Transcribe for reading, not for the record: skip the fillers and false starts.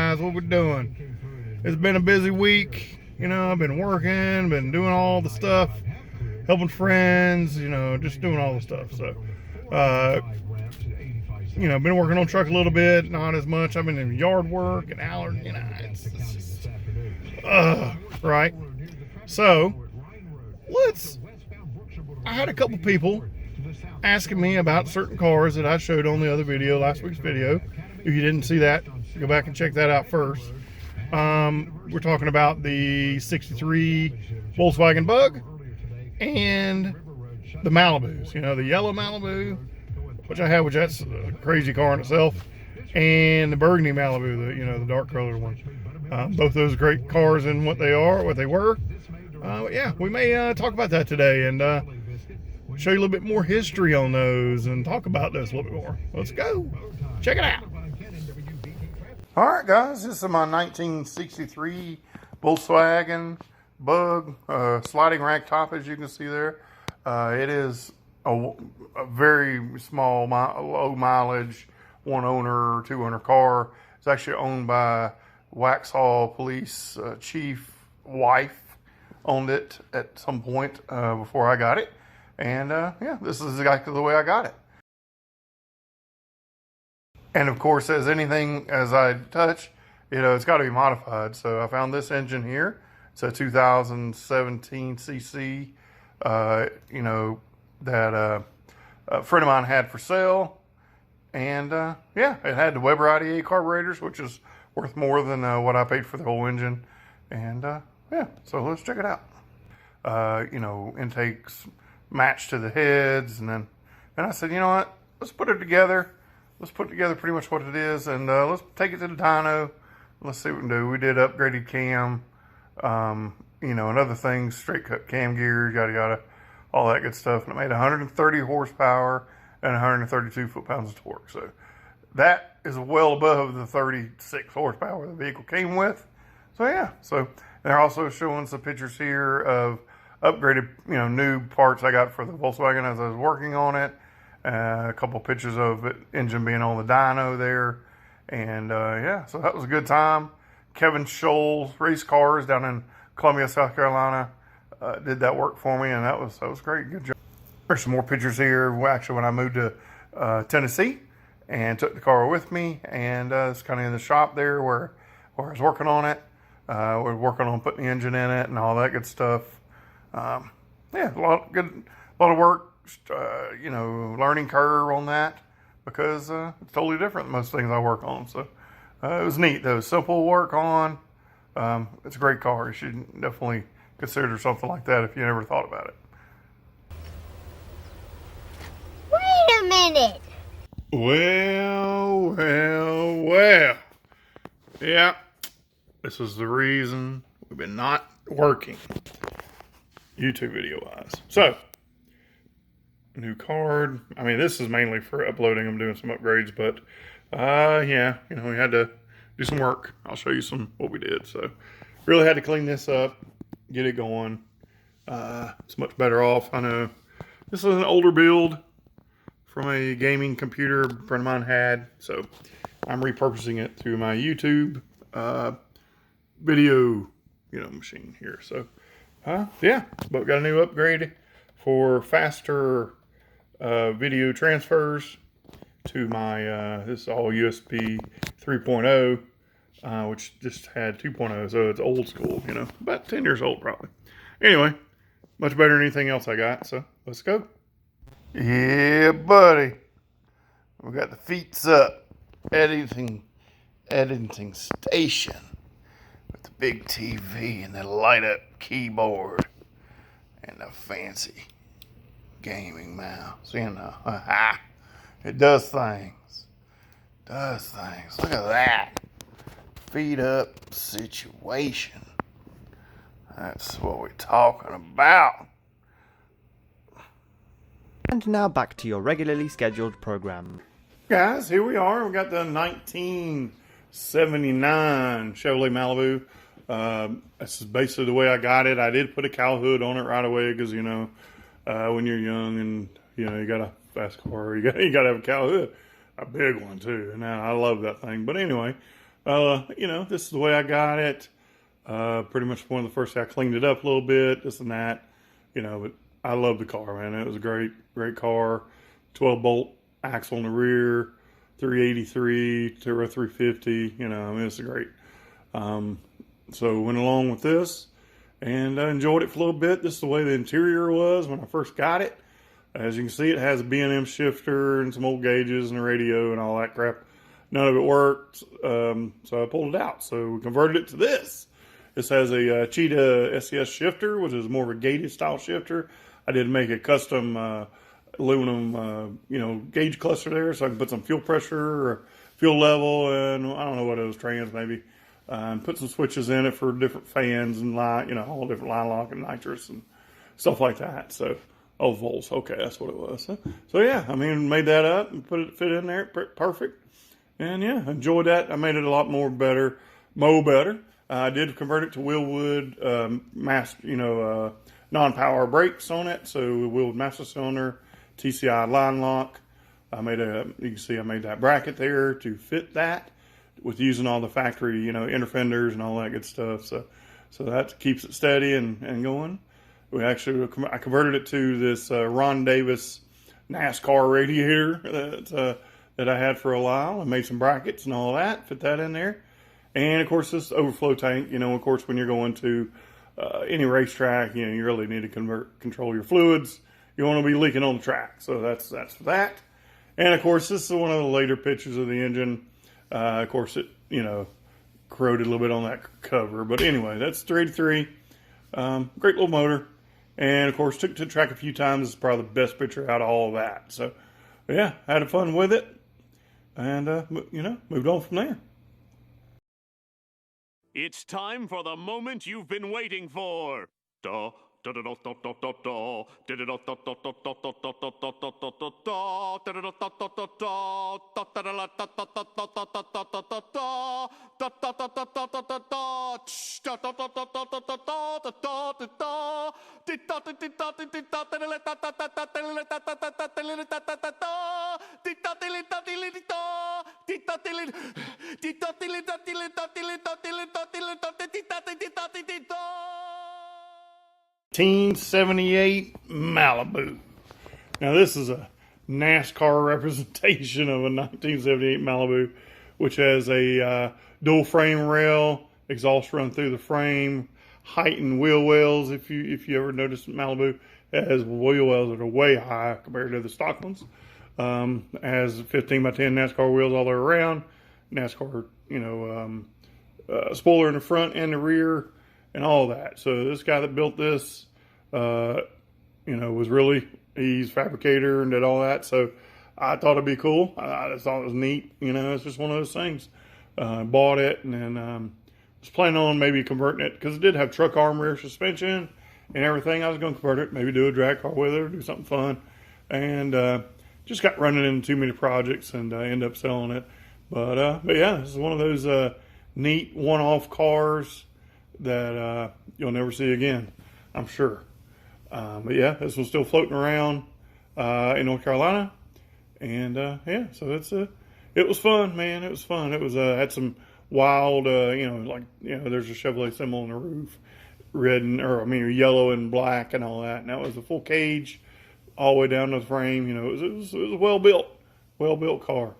guys? What we doing? It's been a busy week. You know, I've been working, been doing all the stuff, helping friends, you know, just doing all the stuff. So, you know, been working on truck a little bit, not as much. I've been in yard work and allergy, you know, it's just, right. So, I had a couple people asking me about certain cars that I showed on the other video, last week's video. If you didn't see that, go back and check that out first. We're talking about the 63 Volkswagen Bug and the Malibus. You know, the yellow Malibu, which I have, which that's a crazy car in itself, and the burgundy Malibu, the dark colored one. Both those great cars in what they are, what they were. Yeah, we may talk about that today and show you a little bit more history on those and talk about those a little bit more. Let's go. Check it out. All right, guys, this is my 1963 Volkswagen Bug sliding rack top, as you can see there. It is a very small, low mileage, one owner, two owner car. It's actually owned by Waxhaw Police Chief wife. Owned it at some point before I got it. And yeah, this is exactly the way I got it. And of course, as anything as I touch, it's got to be modified. So I found this engine here. It's a 2017 CC, that a friend of mine had for sale. And yeah, it had the Weber IDA carburetors, which is worth more than what I paid for the whole engine. And yeah, so let's check it out. Intakes matched to the heads, and I said, you know what? Let's put it together. Let's put together pretty much what it is, and let's take it to the dyno. Let's see what we can do. We did upgraded cam, and other things, straight cut cam gears, yada yada, all that good stuff. And it made 130 horsepower and 132 foot-pounds of torque. So that is well above the 36 horsepower the vehicle came with. So yeah, so they're also showing some pictures here of upgraded, new parts I got for the Volkswagen as I was working on it. A couple pictures of it, engine being on the dyno there. And yeah, so that was a good time. Kevin Scholes Race Cars down in Columbia, South Carolina, did that work for me, and that was great. Good job. There's some more pictures here. Actually, when I moved to Tennessee and took the car with me, and it's kind of in the shop there where I was working on it. We're working on putting the engine in it and all that good stuff. Yeah, a lot of work, learning curve on that, because it's totally different than most things I work on. So it was neat though, simple to work on. It's a great car. You should definitely consider something like that if you never thought about it. Wait a minute. Well. Yeah. This is the reason we've been not working YouTube video wise. So, new card. I mean, this is mainly for uploading. I'm doing some upgrades, but yeah, we had to do some work. I'll show you what we did. So, really had to clean this up, get it going. It's much better off. I know this is an older build from a gaming computer a friend of mine had, so I'm repurposing it to my YouTube video, machine here. So, yeah, but got a new upgrade for faster video transfers to my, this is all USB 3.0, which just had 2.0, so it's old school, about 10 years old probably. Anyway, much better than anything else I got, so let's go. Yeah, buddy. We got the feets up. Editing station. The big TV and the light up keyboard and the fancy gaming mouse, it does things. Look at that. Feet up situation. That's what we're talking about. And now back to your regularly scheduled program. Guys, here we are. We got the 1979 Chevrolet Malibu. This is basically the way I got it. I did put a cowl hood on it right away because, when you're young and, you got a fast car, you got to have a cowl hood. A big one, too. And I love that thing. But anyway, This is the way I got it. Pretty much one of the first I cleaned it up a little bit, this and that. But I love the car, man. It was a great car. 12-bolt axle in the rear, 383 to a 350. It's great. So went along with this and I enjoyed it for a little bit. This is the way the interior was when I first got it. As you can see, it has a B&M shifter and some old gauges and a radio and all that crap. None of it worked, so I pulled it out. So we converted it to this. This has a Cheetah SES shifter, which is more of a gated style shifter. I did make a custom aluminum, gauge cluster there, so I can put some fuel pressure or fuel level, and I don't know what it was, trans maybe. And put some switches in it for different fans and all different line lock and nitrous and stuff like that. So, volts. Okay, that's what it was. So yeah, made that up and fit in there, perfect. And yeah, enjoyed that. I made it a lot more better. I did convert it to Wilwood non-power brakes on it. So Wilwood master cylinder, TCI line lock. You can see I made that bracket there to fit that with using all the factory, inner fenders and all that good stuff. So that keeps it steady and going. I converted it to this Ron Davis NASCAR radiator that I had for a while. I made some brackets and all that, fit that in there. And of course this overflow tank, of course when you're going to any racetrack, you really need to control your fluids. You want to be leaking on the track. So that's for that. And of course this is one of the later pictures of the engine. Of course it, corroded a little bit on that cover. But anyway, that's 383. Great little motor. And of course took it to the track a few times. It's probably the best picture out of all of that. So yeah, had fun with it. And, moved on from there. It's time for the moment you've been waiting for. Da, da, da, da, da, da, da, da. Da, da, da, da, da, da, da, da, da, da, da, da, da, da. Da, da, da, da, da, da, da. Da, da, da, da, da, da, da, da, da, da, da, da, da. Da, da, da, da, da, da, da, da. Tsh, da, da, da, da, da, da, da, da, da, da, da, da. Di, da, di, di, da, di, di, da, da, da, da, da, da, da, da, da, da, da, da, da, da, da, da, da. Di, da, di, li, da, di, li, di, da. Di, da, di, li, di, da, di, li, da, di, li, da, di, li, da, di, li, da, di, li, da, di, da, di, da, di, di, da. 1978 Malibu. Now this is a NASCAR representation of a 1978 Malibu, which has a dual frame rail, exhaust run through the frame, heightened wheel wells. If you ever notice Malibu, it has wheel wells that are way high compared to the stock ones. Has 15 by 10 NASCAR wheels all the way around. NASCAR, spoiler in the front and the rear and all that. So this guy that built this, he's a fabricator and did all that. So I thought it'd be cool. I just thought it was neat. It's just one of those things. Bought it and then was planning on maybe converting it because it did have truck arm rear suspension and everything. I was going to convert it, maybe do a drag car with it or do something fun. And just got running into too many projects and end up selling it. But yeah, this is one of those neat one-off cars that you'll never see again, I'm sure. But yeah, this one's still floating around in North Carolina. And yeah, so it was fun, man. It was fun. It was had some wild, there's a Chevrolet symbol on the roof, yellow and black and all that. And that was a full cage all the way down to the frame. It was a well built car.